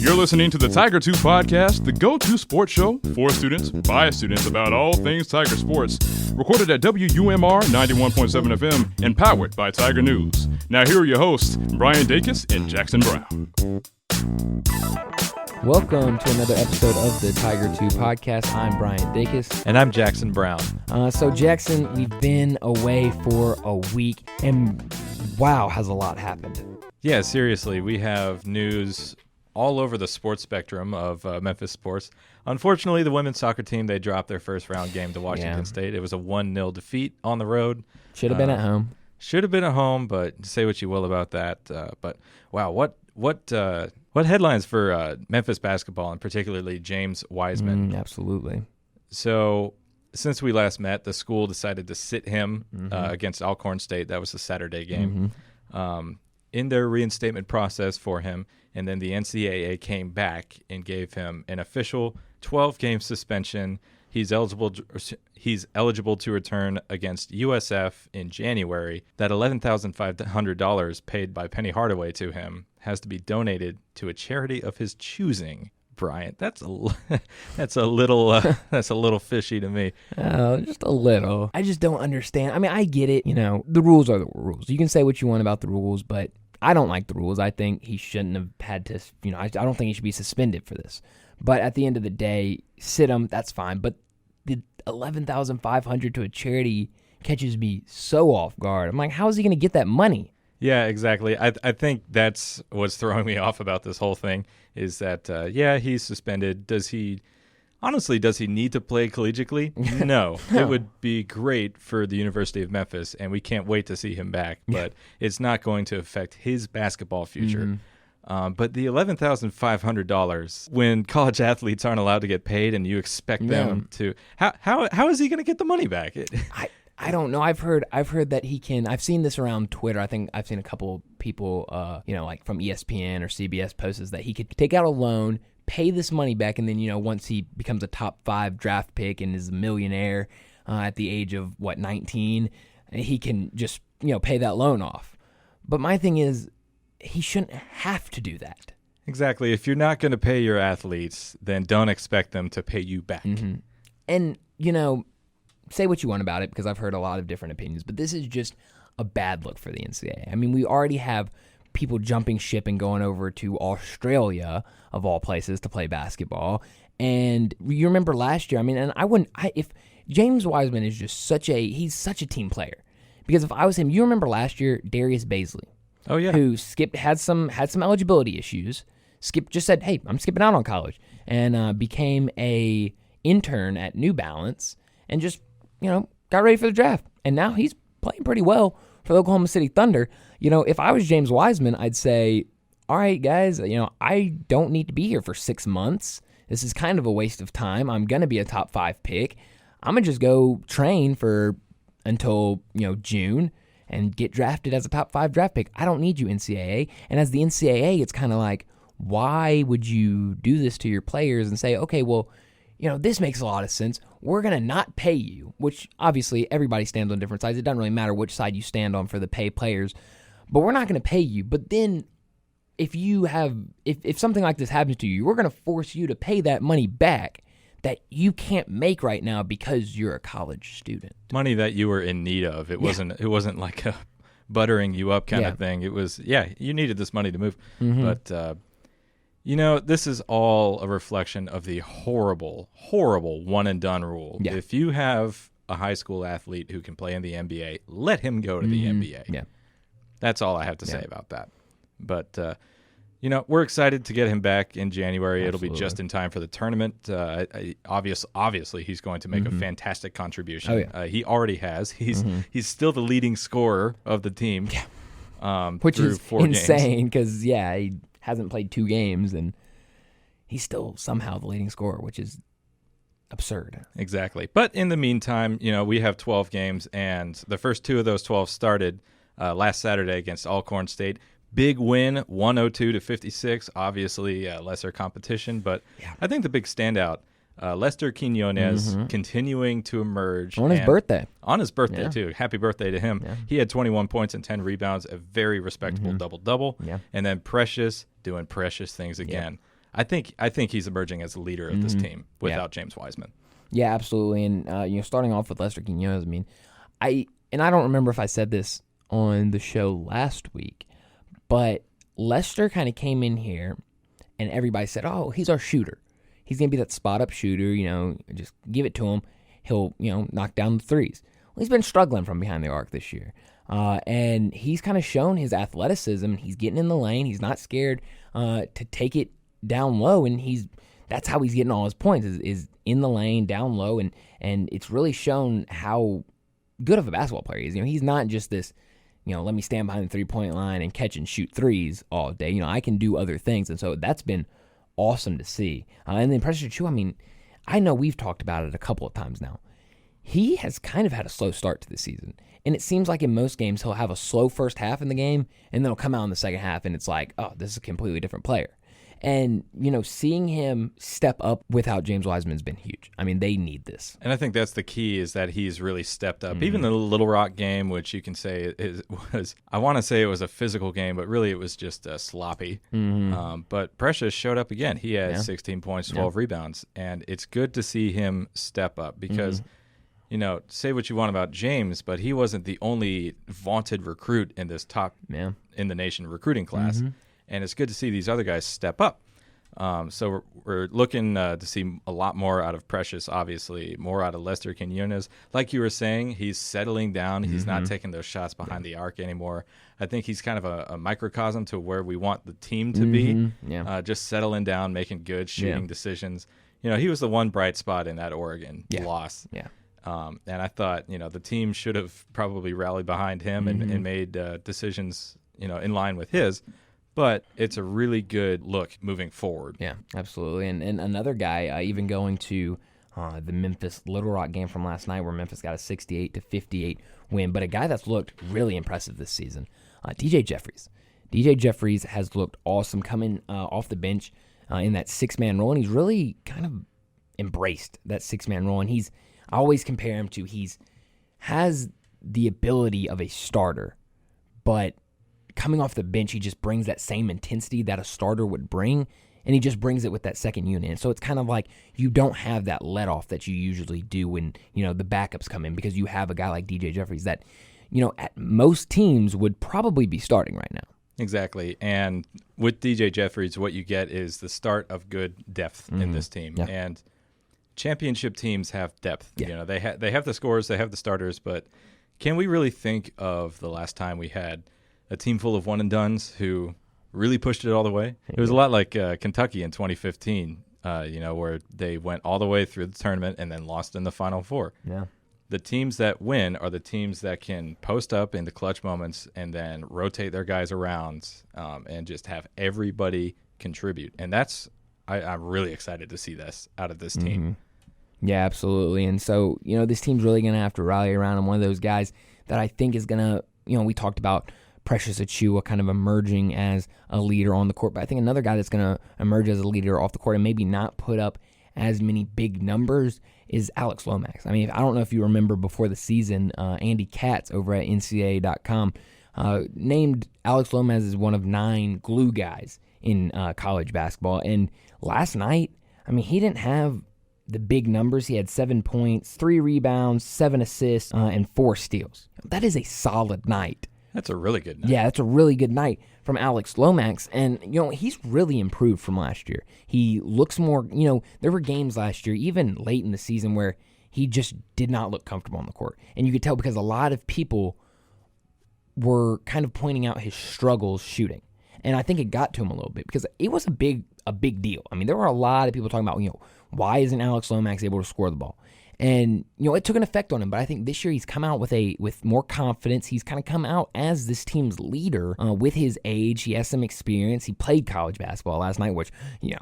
You're listening to the Tiger 2 podcast, the go-to sports show for students, by students about all things Tiger sports. Recorded at WUMR 91.7 FM and powered by Tiger News. Now here are your hosts, Bryant, Dacus, and Jackson Brown. Welcome to another episode of the Tiger 2 podcast. I'm Bryant Dacus. And I'm Jackson Brown. So Jackson, we've been away for a week, and wow, has a lot happened. Yeah, seriously, we have news all over the sports spectrum of Memphis sports. Unfortunately, the women's soccer team, they dropped their first round game to Washington State. It was a 1-0 defeat on the road. Should have been at home. Should have been at home, but say what you will about that. But wow, what headlines for Memphis basketball, and particularly James Weisman. Absolutely. So since we last met, the school decided to sit him against Alcorn State. That was the Saturday game. In their reinstatement process for him, and then the NCAA came back and gave him an official 12-game suspension. He's eligible to return against USF in January. That $11,500 paid by Penny Hardaway to him has to be donated to a charity of his choosing. Bryant, that's a little fishy to me. Just a little. I just don't understand. I mean, I get it. You know, the rules are the rules. You can say what you want about the rules, but I don't like the rules. I think he shouldn't have had to. You know, I don't think he should be suspended for this. But at the end of the day, sit him. That's fine. But the $11,500 to a charity catches me so off guard. I'm like, how is he going to get that money? Yeah, exactly. I think that's what's throwing me off about this whole thing is that, he's suspended. Does he need to play collegiately? No. It would be great for the University of Memphis, and we can't wait to see him back, but it's not going to affect his basketball future. But the $11,500, when college athletes aren't allowed to get paid and you expect them to – how is he going to get the money back? I don't know. I've heard that he can. I've seen this around Twitter. I think I've seen a couple people, like from ESPN or CBS posts that he could take out a loan, pay this money back, and then once he becomes a top 5 draft pick and is a millionaire at the age of 19, he can just pay that loan off. But my thing is, he shouldn't have to do that. Exactly. If you're not going to pay your athletes, then don't expect them to pay you back. And say what you want about it, because I've heard a lot of different opinions, but this is just a bad look for the NCAA. I mean, we already have people jumping ship and going over to Australia, of all places, to play basketball. And you remember last year, I mean, and if James Weisman is just he's such a team player. Because if I was him, you remember last year, Darius Baisley. Oh, yeah. Who had some eligibility issues. Skip just said, hey, I'm skipping out on college. And became a intern at New Balance and just got ready for the draft. And now he's playing pretty well for the Oklahoma City Thunder. If I was James Weisman, I'd say, all right, guys, I don't need to be here for 6 months. This is kind of a waste of time. I'm going to be a top 5 pick. I'm going to just go train until June and get drafted as a top 5 draft pick. I don't need you, NCAA. And as the NCAA, it's kind of like, why would you do this to your players and say, okay, well, this makes a lot of sense. We're going to not pay you, which obviously everybody stands on different sides. It doesn't really matter which side you stand on for the pay players, but we're not going to pay you. But then if something like this happens to you, we're going to force you to pay that money back that you can't make right now because you're a college student. Money that you were in need of. It wasn't like a buttering you up kind of thing. It was, you needed this money to move. But, this is all a reflection of the horrible, horrible one-and-done rule. Yeah. If you have a high school athlete who can play in the NBA, let him go to the NBA. Yeah. That's all I have to say about that. But, we're excited to get him back in January. Absolutely. It'll be just in time for the tournament. Obviously, he's going to make a fantastic contribution. Oh, yeah. He already has. He's still the leading scorer of the team. Yeah. Which is insane because, he hasn't played 2 games, and he's still somehow the leading scorer, which is absurd. Exactly. But in the meantime, we have 12 games, and the first 2 of those 12 started last Saturday against Alcorn State. Big win, 102-56. Obviously, lesser competition, but I think the big standout, Lester Quinones continuing to emerge. On his birthday. On his birthday, too. Happy birthday to him. Yeah. He had 21 points and 10 rebounds, a very respectable double-double. Yeah. And then Precious doing precious things again. I think he's emerging as the leader of this team without James Weisman. Yeah, absolutely. And starting off with Lester Quinones, I mean, I don't remember if I said this on the show last week, but Lester kind of came in here and everybody said, "Oh, he's our shooter. He's going to be that spot-up shooter, just give it to him. He'll, knock down the threes." Well, he's been struggling from behind the arc this year. And he's kind of shown his athleticism. He's getting in the lane. He's not scared to take it down low, and that's how he's getting all his points is in the lane, down low, and it's really shown how good of a basketball player he is. He's not just this, let me stand behind the three-point line and catch and shoot threes all day. I can do other things, and so that's been awesome to see. And then Precious Achiuwa, I mean, I know we've talked about it a couple of times now. He has kind of had a slow start to the season, and it seems like in most games he'll have a slow first half in the game, and then he'll come out in the second half, and it's like, oh, this is a completely different player. And, seeing him step up without James Wiseman has been huge. I mean, they need this. And I think that's the key is that he's really stepped up. Even the Little Rock game, which you can say I want to say it was a physical game, but really it was just sloppy. But Precious showed up again. He had 16 points, 12 rebounds. And it's good to see him step up because, say what you want about James, but he wasn't the only vaunted recruit in this top in the nation recruiting class. And it's good to see these other guys step up. So we're looking to see a lot more out of Precious, obviously, more out of Lester Quinones. Like you were saying, he's settling down. He's not taking those shots behind the arc anymore. I think he's kind of a microcosm to where we want the team to be, just settling down, making good shooting decisions. He was the one bright spot in that Oregon loss. And I thought, the team should have probably rallied behind him and made decisions, in line with his. But it's a really good look moving forward. Yeah, absolutely. And another guy, even going to the Memphis Little Rock game from last night where Memphis got a 68-58 win, but a guy that's looked really impressive this season, DJ Jeffries. DJ Jeffries has looked awesome coming off the bench in that six-man role, and he's really kind of embraced that six-man role. And I always compare him to has the ability of a starter, but coming off the bench, he just brings that same intensity that a starter would bring, and he just brings it with that second unit. And so it's kind of like you don't have that let-off that you usually do when, the backups come in because you have a guy like DJ Jeffries that, at most teams would probably be starting right now. Exactly. And with DJ Jeffries, what you get is the start of good depth in this team. Yeah. And championship teams have depth. Yeah. They have the scorers, they have the starters, but can we really think of the last time we had a team full of one-and-dones who really pushed it all the way? It was a lot like Kentucky in 2015, where they went all the way through the tournament and then lost in the Final Four. Yeah. The teams that win are the teams that can post up in the clutch moments and then rotate their guys around and just have everybody contribute. And I'm really excited to see this out of this team. Yeah, absolutely. And so, this team's really going to have to rally around. And one of those guys that I think is going to, we talked about Precious Achiuwa kind of emerging as a leader on the court, but I think another guy that's going to emerge as a leader off the court and maybe not put up as many big numbers is Alex Lomax. I mean, I don't know if you remember before the season, Andy Katz over at NCAA.com named Alex Lomax as one of 9 glue guys in college basketball. And last night, I mean, he didn't have the big numbers. He had 7 points, 3 rebounds, 7 assists, and 4 steals. That is a solid night. That's a really good night. Yeah, that's a really good night from Alex Lomax. And, he's really improved from last year. He looks more, there were games last year, even late in the season, where he just did not look comfortable on the court. And you could tell because a lot of people were kind of pointing out his struggles shooting. And I think it got to him a little bit because it was a big deal. I mean, there were a lot of people talking about, why isn't Alex Lomax able to score the ball? And, it took an effect on him. But I think this year he's come out with more confidence. He's kind of come out as this team's leader with his age. He has some experience. He played college basketball last night, which,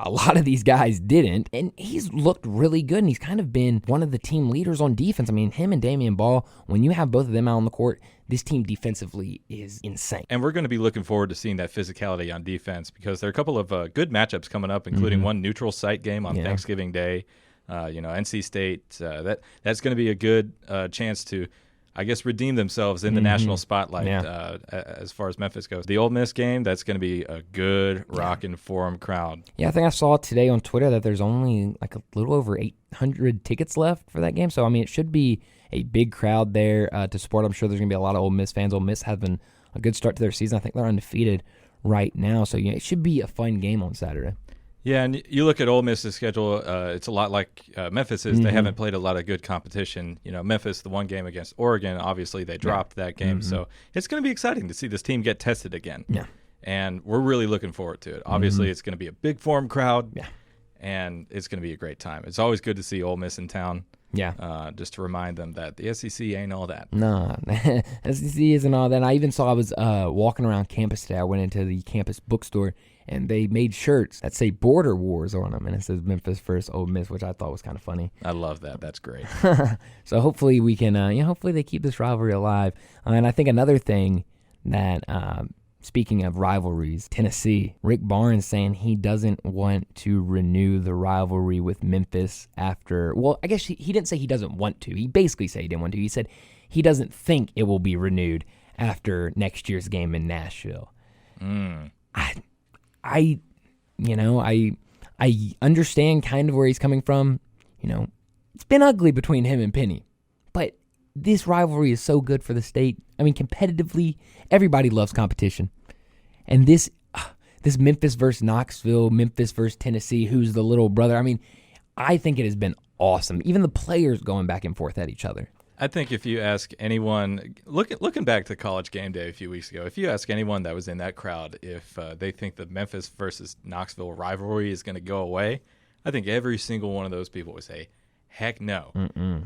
a lot of these guys didn't. And he's looked really good. And he's kind of been one of the team leaders on defense. I mean, him and Damian Ball, when you have both of them out on the court, this team defensively is insane. And we're going to be looking forward to seeing that physicality on defense because there are a couple of good matchups coming up, including one neutral site game on Thanksgiving Day. NC State, that's going to be a good chance to, I guess, redeem themselves in the national spotlight as far as Memphis goes. The Ole Miss game, that's going to be a good, rockin' forum crowd. Yeah, I think I saw today on Twitter that there's only like a little over 800 tickets left for that game. So, I mean, it should be a big crowd there to support. I'm sure there's going to be a lot of Ole Miss fans. Ole Miss has been a good start to their season. I think they're undefeated right now. So, it should be a fun game on Saturday. Yeah, and you look at Ole Miss's schedule, it's a lot like Memphis's. They haven't played a lot of good competition. Memphis, the one game against Oregon, obviously they dropped that game. So it's going to be exciting to see this team get tested again. Yeah. And we're really looking forward to it. Obviously, it's going to be a big forum crowd, and it's going to be a great time. It's always good to see Ole Miss in town. Yeah. Just to remind them that the SEC ain't all that. No, SEC isn't all that. I even saw I was walking around campus today. I went into the campus bookstore, and they made shirts that say Border Wars on them, and it says Memphis versus Ole Miss, which I thought was kind of funny. I love that. That's great. So hopefully we can, hopefully they keep this rivalry alive. And I think another thing that, speaking of rivalries, Tennessee, Rick Barnes saying he doesn't want to renew the rivalry with Memphis after, well, I guess he didn't say he doesn't want to. He basically said he didn't want to. He said he doesn't think it will be renewed after next year's game in Nashville. I understand kind of where he's coming from. It's been ugly between him and Penny, but this rivalry is so good for the state. I mean, competitively, everybody loves competition. And this Memphis versus Knoxville, Memphis versus Tennessee, who's the little brother, I mean, I think it has been awesome. Even the players going back and forth at each other. I think if you ask anyone, looking back to College Game Day a few weeks ago, if you ask anyone that was in that crowd if they think the Memphis versus Knoxville rivalry is going to go away, I think every single one of those people would say, heck no.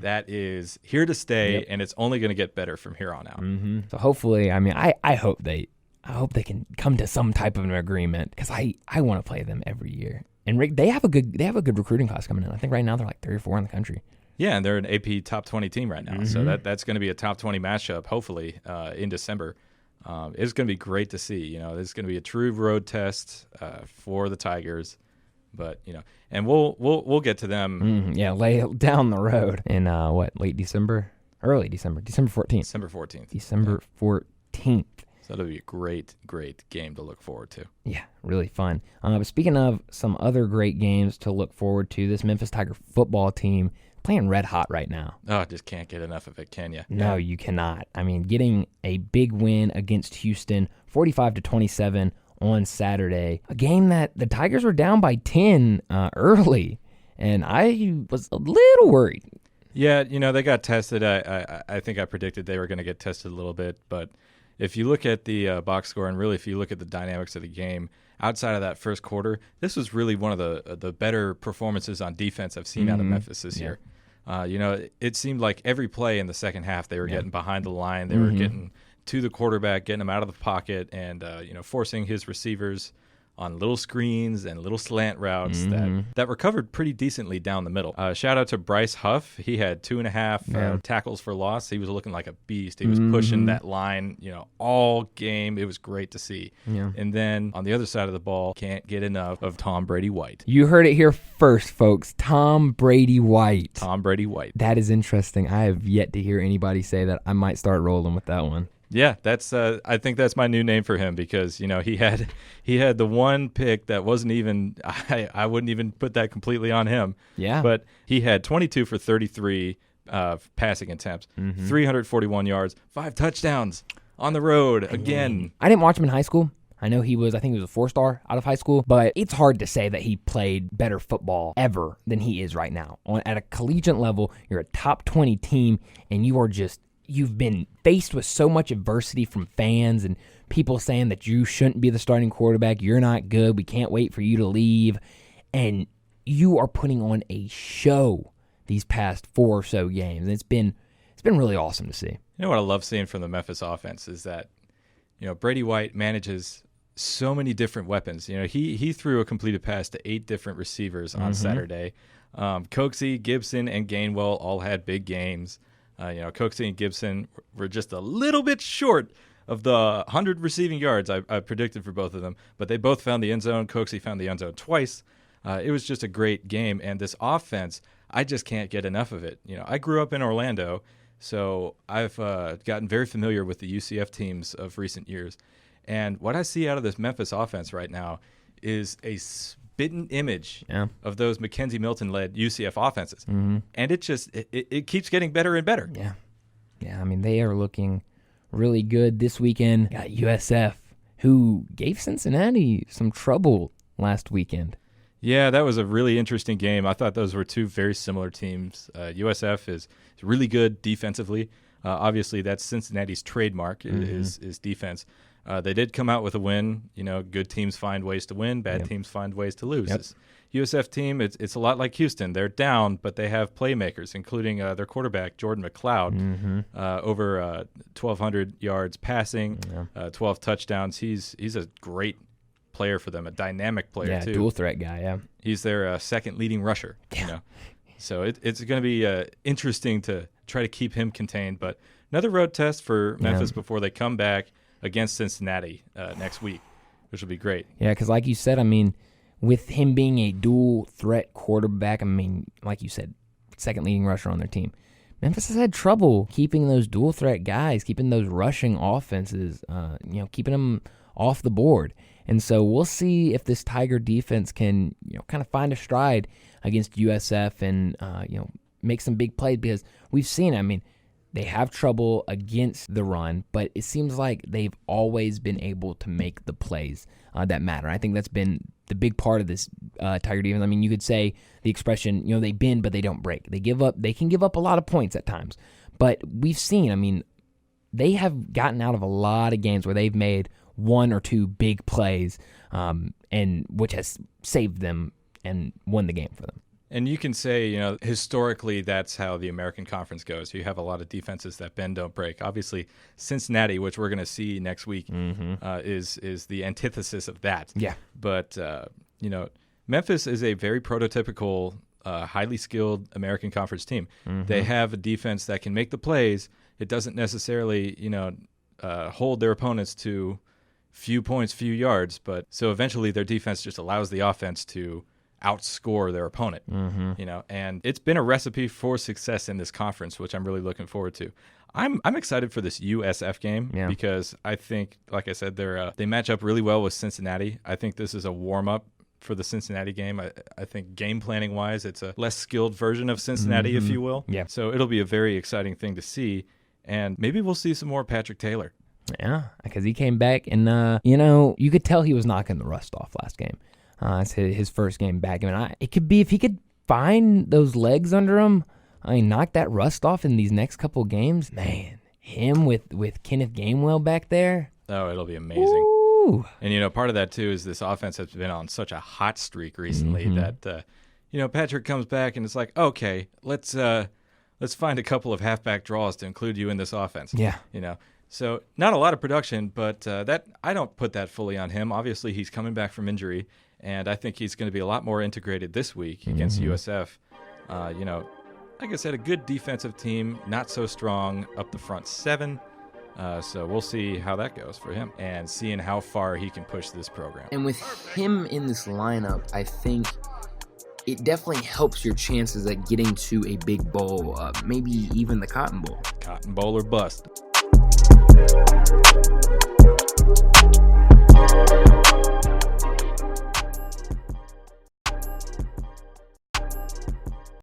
That is here to stay, and it's only going to get better from here on out. So hopefully, I mean, I hope they can come to some type of an agreement, because I want to play them every year. And Rick, they have a good recruiting class coming in. I think right now they're like 3 or 4 in the country. Yeah, and they're an AP top 20 team right now. So that's going to be a top 20 matchup, hopefully, in December. It's going to be great to see. It's going to be a true road test for the Tigers. But, and we'll get to them. Lay down the road in, late December? Early December. December 14th. December 14th. December 14th. So that'll be a great, great game to look forward to. Yeah, really fun. But speaking of some other great games to look forward to, this Memphis Tiger football team playing red hot right now. Oh, just can't get enough of it, can you? No, you cannot. I mean, getting a big win against Houston, 45-27 on Saturday. A game that the Tigers were down by 10 early, and I was a little worried. Yeah, they got tested. I think I predicted they were going to get tested a little bit, but if you look at the box score, and really if you look at the dynamics of the game, outside of that first quarter, this was really one of the better performances on defense I've seen out of Memphis this year. It seemed like every play in the second half they were getting behind the line. They were getting to the quarterback, getting him out of the pocket, and forcing his receivers on little screens and little slant routes that recovered pretty decently down the middle. Shout out to Bryce Huff. He had 2.5 tackles for loss. He was looking like a beast. He was pushing that line, all game. It was great to see. Yeah. And then on the other side of the ball, can't get enough of Tom Brady White. You heard it here first, folks. Tom Brady White. Tom Brady White. That is interesting. I have yet to hear anybody say that. I might start rolling with that one. Yeah, that's. I think that's my new name for him, because he had the one pick that wasn't even. I wouldn't even put that completely on him. Yeah. But he had 22 for 33 passing attempts, 341 yards, 5 touchdowns on the road again. I didn't watch him in high school. I think he was a 4-star out of high school, but it's hard to say that he played better football ever than he is right now. At a collegiate level, you're a top 20 team, and you've been faced with so much adversity from fans and people saying that you shouldn't be the starting quarterback, you're not good, we can't wait for you to leave, and you are putting on a show these past 4 or so games. And it's been really awesome to see. You know what I love seeing from the Memphis offense is that Brady White manages so many different weapons. He threw a completed pass to 8 different receivers on Saturday. Coxie, Gibson, and Gainwell all had big games. Coxie and Gibson were just a little bit short of the 100 receiving yards I predicted for both of them, but they both found the end zone. Coxie found the end zone twice. It was just a great game, and this offense, I just can't get enough of it. I grew up in Orlando, So I've gotten very familiar with the UCF teams of recent years. And what I see out of this Memphis offense right now is a spitting image of those Mackenzie Milton-led UCF offenses. Mm-hmm. And it keeps getting better and better. Yeah. Yeah, I mean, they are looking really good this weekend. Got USF, who gave Cincinnati some trouble last weekend. Yeah, that was a really interesting game. I thought those were two very similar teams. USF is really good defensively. Obviously, that's Cincinnati's trademark is defense. They did come out with a win. You know, good teams find ways to win. Bad teams find ways to lose. This USF team, it's a lot like Houston. They're down, but they have playmakers, including their quarterback, Jordan McLeod, over 1,200 yards passing, 12 touchdowns. He's a great player for them, a dynamic player, too. Yeah, dual threat guy, yeah. He's their second leading rusher, you know. So it's going to be interesting to try to keep him contained. But another road test for Memphis before they come back against Cincinnati next week, which will be great. Yeah, because like you said, I mean, with him being a dual threat quarterback, I mean, like you said, second leading rusher on their team, Memphis has had trouble keeping those dual threat guys, keeping those rushing offenses, keeping them off the board. And so we'll see if this Tiger defense can, kind of find a stride against USF and, make some big plays, because we've seen, I mean, they have trouble against the run, but it seems like they've always been able to make the plays that matter. I think that's been the big part of this Tiger defense. I mean, you could say the expression, they bend, but they don't break. They can give up a lot of points at times. But we've seen, I mean, they have gotten out of a lot of games where they've made one or two big plays, and which has saved them and won the game for them. And you can say, historically, that's how the American Conference goes. You have a lot of defenses that bend, don't break. Obviously, Cincinnati, which we're going to see next week, is the antithesis of that. Yeah. But, Memphis is a very prototypical, highly skilled American Conference team. Mm-hmm. They have a defense that can make the plays. It doesn't necessarily, hold their opponents to few points, few yards. But so eventually their defense just allows the offense to outscore their opponent, and it's been a recipe for success in this conference, which I'm really looking forward to. I'm excited for this USF game because I think, like I said, they match up really well with Cincinnati. I think this is a warm-up for the Cincinnati game. I think game planning wise, it's a less skilled version of Cincinnati, if you will. Yeah. So it'll be a very exciting thing to see, and maybe we'll see some more Patrick Taylor. Yeah, because he came back and you could tell he was knocking the rust off last game. It's his first game back. I mean, it could be if he could find those legs under him. I mean, knock that rust off in these next couple games. Man, him with Kenneth Gainwell back there. Oh, it'll be amazing. Ooh. And part of that too is this offense has been on such a hot streak recently that Patrick comes back and it's like, okay, let's find a couple of halfback draws to include you in this offense. Yeah. So not a lot of production, but that I don't put that fully on him. Obviously, he's coming back from injury. And I think he's going to be a lot more integrated this week against USF. Like I said, a good defensive team, not so strong up the front seven. So we'll see how that goes for him and seeing how far he can push this program. And with him in this lineup, I think it definitely helps your chances at getting to a big bowl, maybe even the Cotton Bowl. Cotton Bowl or bust.